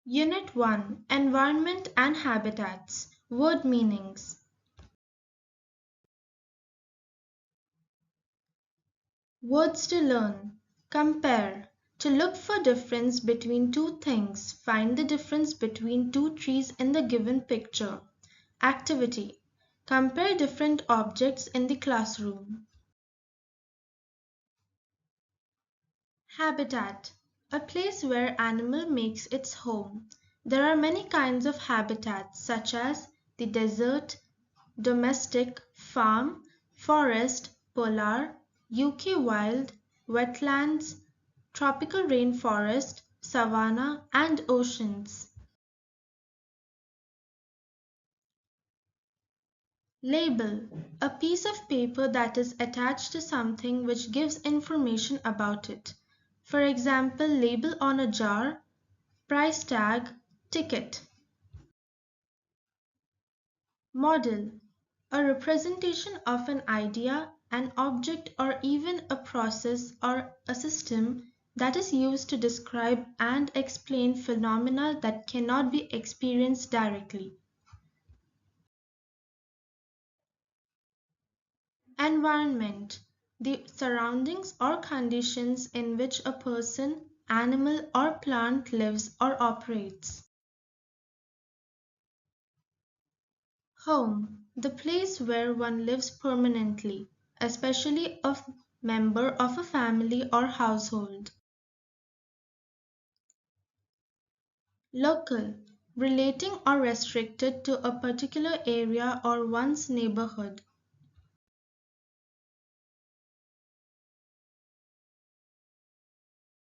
Unit 1, Environment and Habitats. Word meanings. Words to learn. Compare. To look for difference between two things. Find the difference between two trees in the given picture. Activity. Compare different objects in the classroom. Habitat. A place where animal makes its home. There are many kinds of habitats such as the desert, domestic, farm, forest, polar, UK wild, wetlands, tropical rainforest, savanna, and oceans. Label. A piece of paper that is attached to something which gives information about it. For example, label on a jar, price tag, ticket. Model. A representation of an idea, an object, or even a process or a system that is used to describe and explain phenomena that cannot be experienced directly. Environment. The surroundings or conditions in which a person, animal, or plant lives or operates. Home. The place where one lives permanently, especially a member of a family or household. Local. Relating or restricted to a particular area or one's neighborhood.